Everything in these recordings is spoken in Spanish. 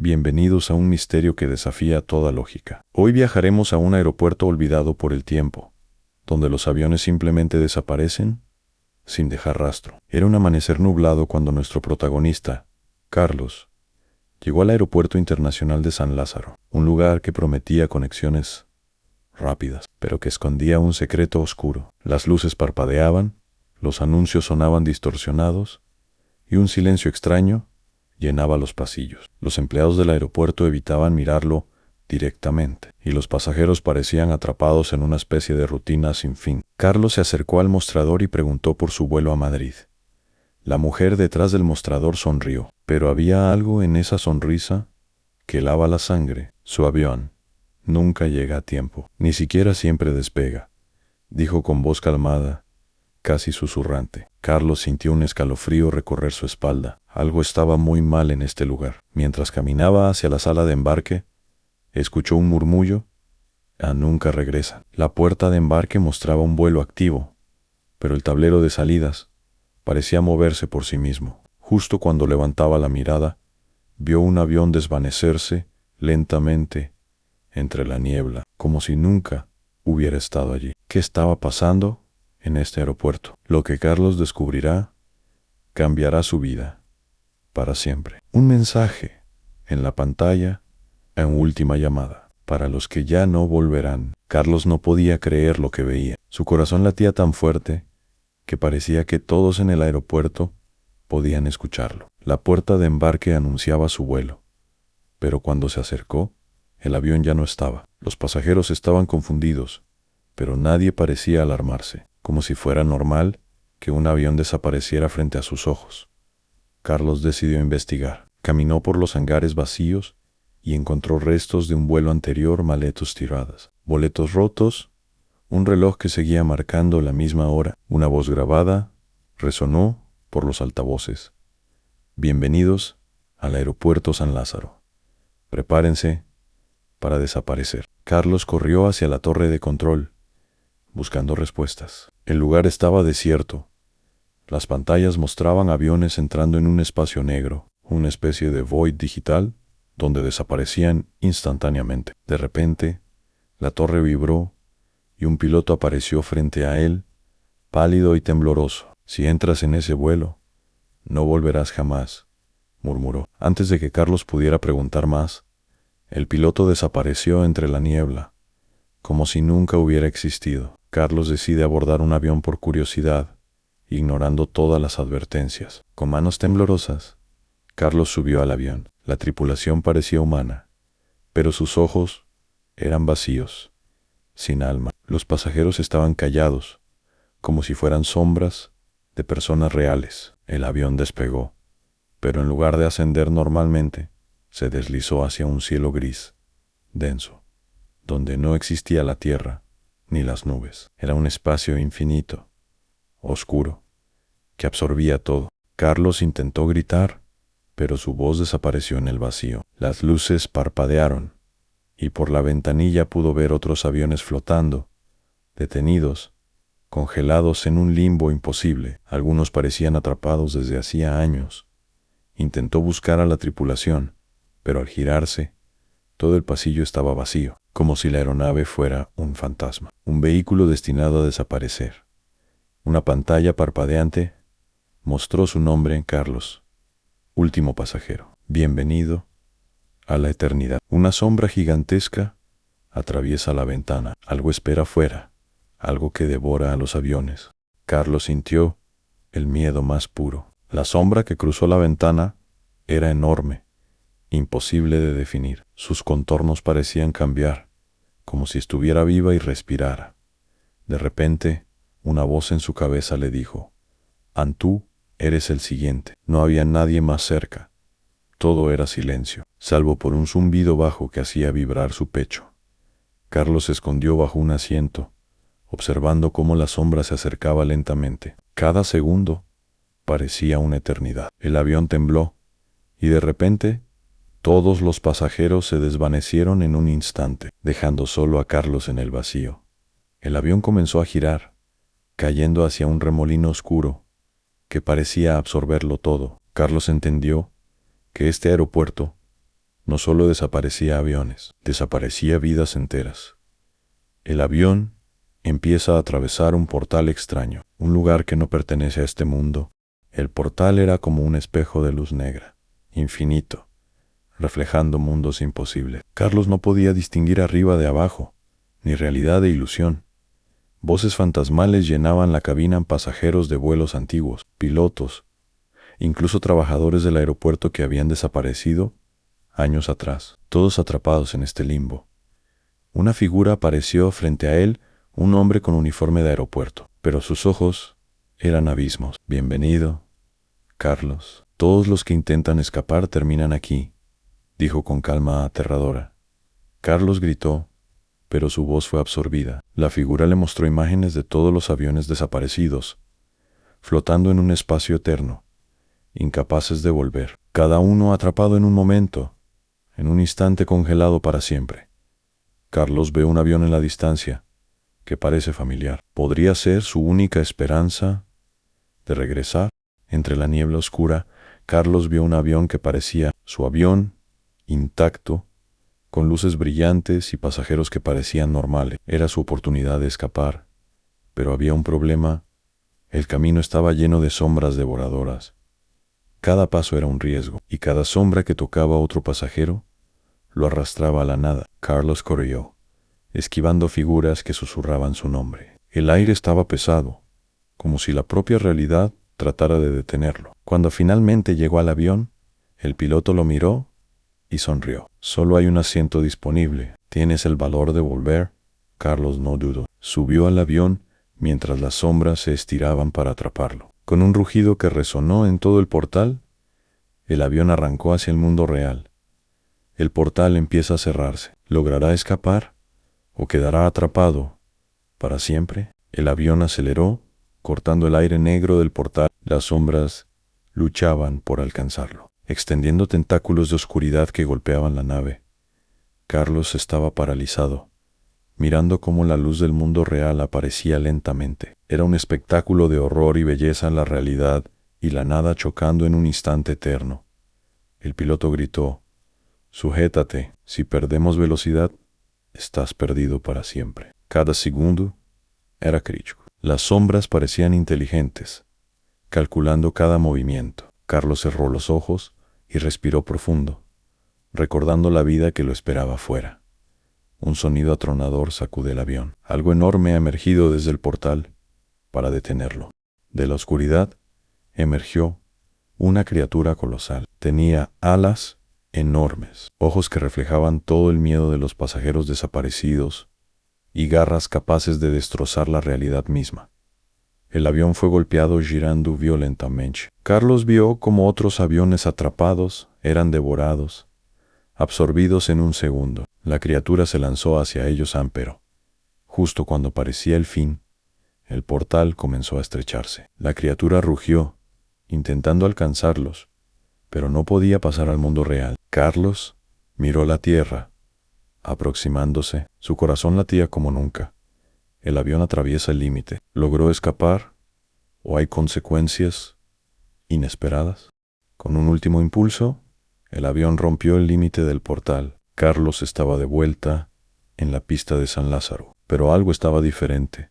Bienvenidos a un misterio que desafía toda lógica. Hoy viajaremos a un aeropuerto olvidado por el tiempo, donde los aviones simplemente desaparecen sin dejar rastro. Era un amanecer nublado cuando nuestro protagonista, Carlos, llegó al Aeropuerto Internacional de San Lázaro, un lugar que prometía conexiones rápidas, pero que escondía un secreto oscuro. Las luces parpadeaban, los anuncios sonaban distorsionados, y un silencio extraño llenaba los pasillos. Los empleados del aeropuerto evitaban mirarlo directamente, y los pasajeros parecían atrapados en una especie de rutina sin fin. Carlos se acercó al mostrador y preguntó por su vuelo a Madrid. La mujer detrás del mostrador sonrió, pero había algo en esa sonrisa que helaba la sangre. Su avión nunca llega a tiempo, ni siquiera siempre despega, dijo con voz calmada, casi susurrante. Carlos sintió un escalofrío recorrer su espalda. Algo estaba muy mal en este lugar. Mientras caminaba hacia la sala de embarque, escuchó un murmullo. Nunca regresan. La puerta de embarque mostraba un vuelo activo, pero el tablero de salidas parecía moverse por sí mismo. Justo cuando levantaba la mirada, vio un avión desvanecerse lentamente entre la niebla, como si nunca hubiera estado allí. ¿Qué estaba pasando en este aeropuerto? Lo que Carlos descubrirá cambiará su vida para siempre. Un mensaje en la pantalla en última llamada. Para los que ya no volverán. Carlos no podía creer lo que veía. Su corazón latía tan fuerte que parecía que todos en el aeropuerto podían escucharlo. La puerta de embarque anunciaba su vuelo, pero cuando se acercó, el avión ya no estaba. Los pasajeros estaban confundidos, pero nadie parecía alarmarse, como si fuera normal que un avión desapareciera frente a sus ojos. Carlos decidió investigar. Caminó por los hangares vacíos y encontró restos de un vuelo anterior, maletas tiradas, boletos rotos, un reloj que seguía marcando la misma hora. Una voz grabada resonó por los altavoces. Bienvenidos al Aeropuerto San Lázaro. Prepárense para desaparecer. Carlos corrió hacia la torre de control, buscando respuestas. El lugar estaba desierto. Las pantallas mostraban aviones entrando en un espacio negro, una especie de void digital, donde desaparecían instantáneamente. De repente, la torre vibró y un piloto apareció frente a él, pálido y tembloroso. Si entras en ese vuelo, no volverás jamás, murmuró. Antes de que Carlos pudiera preguntar más, el piloto desapareció entre la niebla, como si nunca hubiera existido. Carlos decide abordar un avión por curiosidad, ignorando todas las advertencias. Con manos temblorosas, Carlos subió al avión. La tripulación parecía humana, pero sus ojos eran vacíos, sin alma. Los pasajeros estaban callados, como si fueran sombras de personas reales. El avión despegó, pero en lugar de ascender normalmente, se deslizó hacia un cielo gris, denso, donde no existía la tierra ni las nubes. Era un espacio infinito, oscuro, que absorbía todo. Carlos intentó gritar, pero su voz desapareció en el vacío. Las luces parpadearon, y por la ventanilla pudo ver otros aviones flotando, detenidos, congelados en un limbo imposible. Algunos parecían atrapados desde hacía años. Intentó buscar a la tripulación, pero al girarse, todo el pasillo estaba vacío, como si la aeronave fuera un fantasma, un vehículo destinado a desaparecer. Una pantalla parpadeante mostró su nombre en Carlos, último pasajero. Bienvenido a la eternidad. Una sombra gigantesca atraviesa la ventana. Algo espera afuera, algo que devora a los aviones. Carlos sintió el miedo más puro. La sombra que cruzó la ventana era enorme, imposible de definir. Sus contornos parecían cambiar, como si estuviera viva y respirara. De repente, una voz en su cabeza le dijo: «Antú, eres el siguiente». No había nadie más cerca. Todo era silencio, salvo por un zumbido bajo que hacía vibrar su pecho. Carlos se escondió bajo un asiento, observando cómo la sombra se acercaba lentamente. Cada segundo parecía una eternidad. El avión tembló, y de repente todos los pasajeros se desvanecieron en un instante, dejando solo a Carlos en el vacío. El avión comenzó a girar, cayendo hacia un remolino oscuro que parecía absorberlo todo. Carlos entendió que este aeropuerto No solo desaparecía aviones, desaparecía vidas enteras. El avión empieza a atravesar un portal extraño, un lugar que no pertenece a este mundo. El portal era como un espejo de luz negra, infinito, reflejando mundos imposibles. Carlos no podía distinguir arriba de abajo, ni realidad de ilusión. Voces fantasmales llenaban la cabina en pasajeros de vuelos antiguos, pilotos, incluso trabajadores del aeropuerto que habían desaparecido años atrás, todos atrapados en este limbo. Una figura apareció frente a él, un hombre con uniforme de aeropuerto, pero sus ojos eran abismos. Bienvenido, Carlos. Todos los que intentan escapar terminan aquí, dijo con calma aterradora. Carlos gritó, pero su voz fue absorbida. La figura le mostró imágenes de todos los aviones desaparecidos, flotando en un espacio eterno, incapaces de volver, cada uno atrapado en un momento, en un instante congelado para siempre. Carlos ve un avión en la distancia, que parece familiar. ¿Podría ser su única esperanza de regresar? Entre la niebla oscura, Carlos vio un avión que parecía su avión, intacto, con luces brillantes y pasajeros que parecían normales. Era su oportunidad de escapar, pero había un problema. El camino estaba lleno de sombras devoradoras. Cada paso era un riesgo, y cada sombra que tocaba a otro pasajero lo arrastraba a la nada. Carlos corrió, esquivando figuras que susurraban su nombre. El aire estaba pesado, como si la propia realidad tratara de detenerlo. Cuando finalmente llegó al avión, el piloto lo miró y sonrió. Solo hay un asiento disponible. ¿Tienes el valor de volver? Carlos no dudó. Subió al avión mientras las sombras se estiraban para atraparlo. Con un rugido que resonó en todo el portal, el avión arrancó hacia el mundo real. El portal empieza a cerrarse. ¿Logrará escapar o quedará atrapado para siempre? El avión aceleró, cortando el aire negro del portal. Las sombras luchaban por alcanzarlo, extendiendo tentáculos de oscuridad que golpeaban la nave. Carlos estaba paralizado, mirando cómo la luz del mundo real aparecía lentamente. Era un espectáculo de horror y belleza en la realidad y la nada chocando en un instante eterno. El piloto gritó, «Sujétate, si perdemos velocidad, estás perdido para siempre». Cada segundo era crítico. Las sombras parecían inteligentes, calculando cada movimiento. Carlos cerró los ojos y respiró profundo, recordando la vida que lo esperaba afuera. Un sonido atronador sacude el avión. Algo enorme ha emergido desde el portal para detenerlo. De la oscuridad emergió una criatura colosal. Tenía alas enormes, ojos que reflejaban todo el miedo de los pasajeros desaparecidos y garras capaces de destrozar la realidad misma. El avión fue golpeado girando violentamente. Carlos vio cómo otros aviones atrapados eran devorados, absorbidos en un segundo. La criatura se lanzó hacia ellos pero, justo cuando parecía el fin, el portal comenzó a estrecharse. La criatura rugió, intentando alcanzarlos, pero no podía pasar al mundo real. Carlos miró la tierra, aproximándose. Su corazón latía como nunca. El avión atraviesa el límite. ¿Logró escapar? ¿O hay consecuencias inesperadas? Con un último impulso, el avión rompió el límite del portal. Carlos estaba de vuelta en la pista de San Lázaro, pero algo estaba diferente.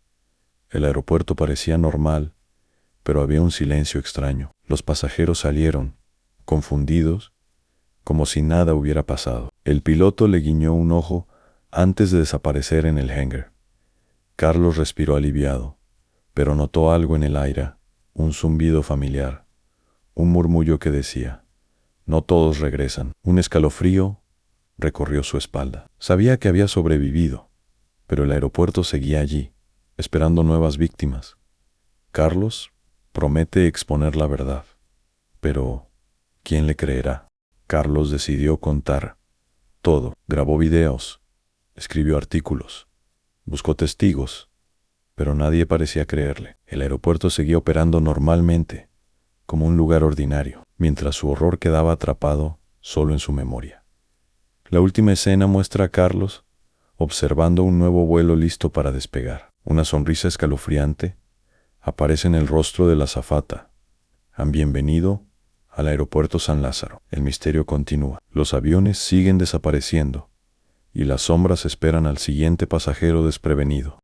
El aeropuerto parecía normal, pero había un silencio extraño. Los pasajeros salieron, confundidos, como si nada hubiera pasado. El piloto le guiñó un ojo antes de desaparecer en el hangar. Carlos respiró aliviado, pero notó algo en el aire, un zumbido familiar, un murmullo que decía, «No todos regresan». Un escalofrío recorrió su espalda. Sabía que había sobrevivido, pero el aeropuerto seguía allí, esperando nuevas víctimas. Carlos promete exponer la verdad, pero ¿quién le creerá? Carlos decidió contar todo. Grabó videos, escribió artículos, buscó testigos, pero nadie parecía creerle. El aeropuerto seguía operando normalmente, como un lugar ordinario, mientras su horror quedaba atrapado solo en su memoria. La última escena muestra a Carlos observando un nuevo vuelo listo para despegar. Una sonrisa escalofriante aparece en el rostro de la azafata. «Han bienvenido al aeropuerto San Lázaro. El misterio continúa. Los aviones siguen desapareciendo y las sombras esperan al siguiente pasajero desprevenido.